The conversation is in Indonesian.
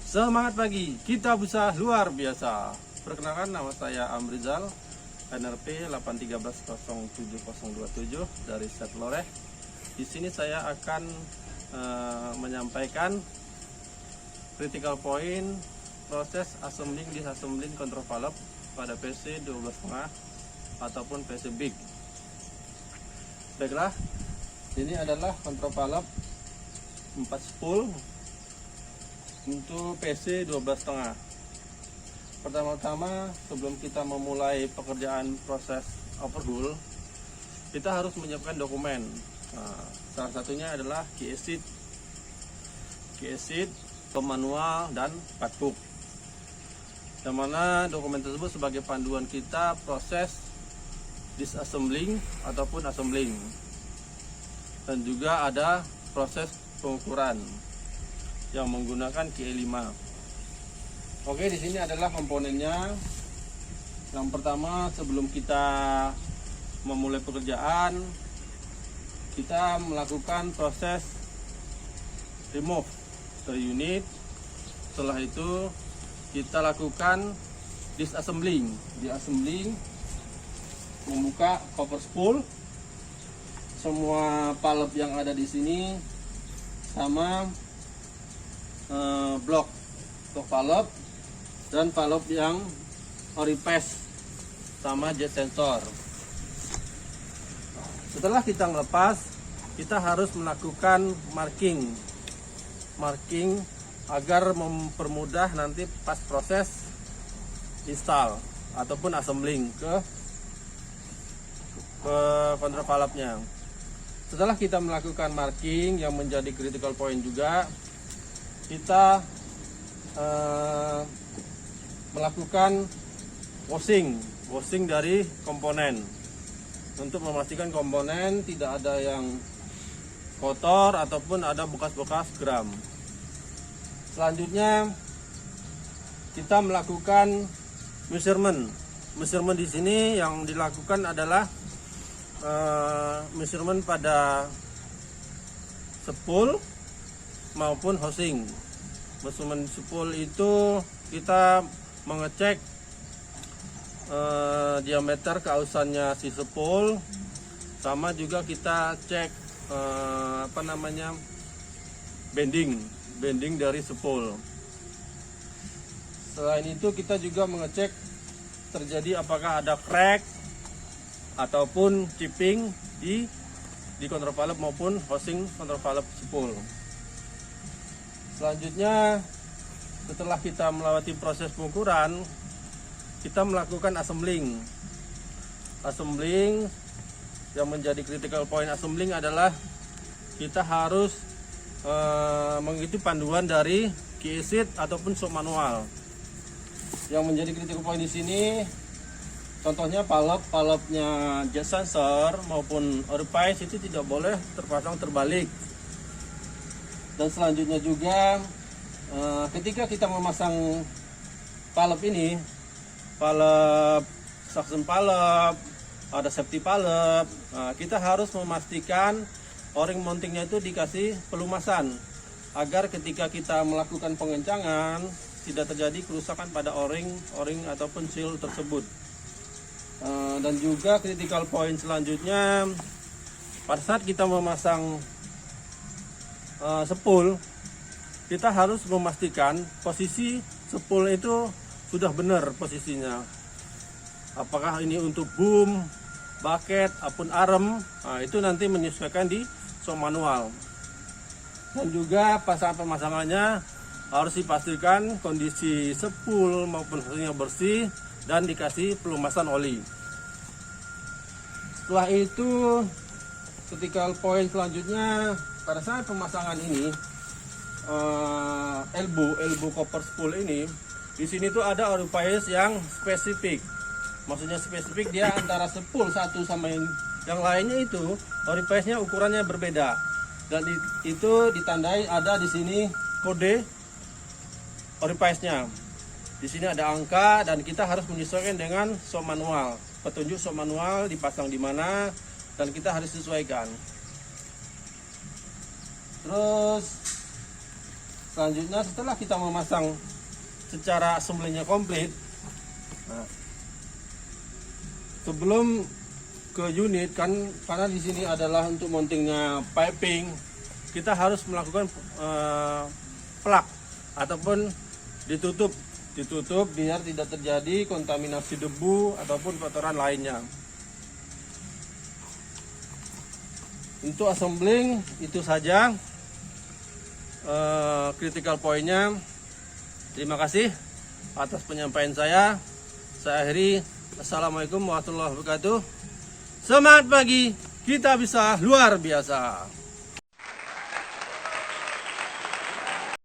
Semangat pagi, kita bisa luar biasa. Perkenalkan, nama saya Amrizal, NRP 813070027 dari Set Loreh. Di sini saya akan menyampaikan critical point proses assembling disassembling control valve pada PC 12,5 ataupun PC big. Baiklah, ini adalah control valve 4 spool untuk PC 12,5. Pertama-tama, sebelum kita memulai pekerjaan proses overhaul, kita harus menyiapkan dokumen. Salah satunya adalah key exit, manual, dan patbook. Yang mana dokumen tersebut sebagai panduan kita proses disassembling ataupun assembling. Dan juga ada proses pengukuran yang menggunakan QE5. Oke, di sini adalah komponennya. Yang pertama, sebelum kita memulai pekerjaan, kita melakukan proses remove dari unit. Setelah itu kita lakukan disassembling. Diassembling, membuka cover spool, semua valve yang ada di sini sama blok valve dan valve yang oripace sama jet sensor. Setelah kita melepas, kita harus melakukan marking agar mempermudah nanti pas proses install ataupun assembling ke control valve-nya. Setelah kita melakukan marking yang menjadi critical point juga, kita melakukan washing dari komponen untuk memastikan komponen tidak ada yang kotor ataupun ada bekas-bekas gram. Selanjutnya kita melakukan measurement di sini. Yang dilakukan adalah measurement pada spool maupun housing. Measurement spool itu kita mengecek diameter keausannya si spool, sama juga kita cek bending dari spool. Selain itu kita juga mengecek terjadi apakah ada crack ataupun chipping di control valve maupun housing control valve spool. Selanjutnya, setelah kita melewati proses pengukuran, kita melakukan assembling. Yang menjadi critical point assembling adalah kita harus mengikuti panduan dari key exit ataupun sub manual. Yang menjadi critical point di sini, contohnya valve-nya jet sensor maupun orifice itu tidak boleh terpasang terbalik. Dan selanjutnya juga ketika kita memasang valve ini, valve suction valve, ada safety valve, kita harus memastikan o-ring mountingnya itu dikasih pelumasan agar ketika kita melakukan pengencangan tidak terjadi kerusakan pada o-ring ataupun seal tersebut. Dan juga critical point selanjutnya, pada saat kita memasang spool, kita harus memastikan posisi spool itu sudah benar posisinya. Apakah ini untuk boom, bucket, ataupun arm, itu nanti menyesuaikan di sub manual. Dan juga pemasangannya harus dipastikan kondisi spool maupun housingnya bersih dan dikasih pelumasan oli. Setelah itu, critical point selanjutnya, pada saat pemasangan ini, elbow copper spool ini, di sini tuh ada orifice yang spesifik. Maksudnya spesifik, dia antara spool satu sama yang lainnya itu orifice-nya ukurannya berbeda. Dan itu ditandai ada di sini kode orifice-nya. Di sini ada angka dan kita harus menyesuaikan dengan sub manual. Petunjuk sub manual dipasang di mana dan kita harus sesuaikan. Terus selanjutnya setelah kita memasang secara assemblingnya komplit, nah, sebelum ke unit kan, karena di sini adalah untuk mountingnya piping, kita harus melakukan plug ataupun ditutup biar tidak terjadi kontaminasi debu ataupun kotoran lainnya. Untuk assembling itu saja critical point-nya. Terima kasih atas penyampaian saya. Saya akhiri. Assalamualaikum warahmatullahi wabarakatuh. Semangat pagi, kita bisa luar biasa.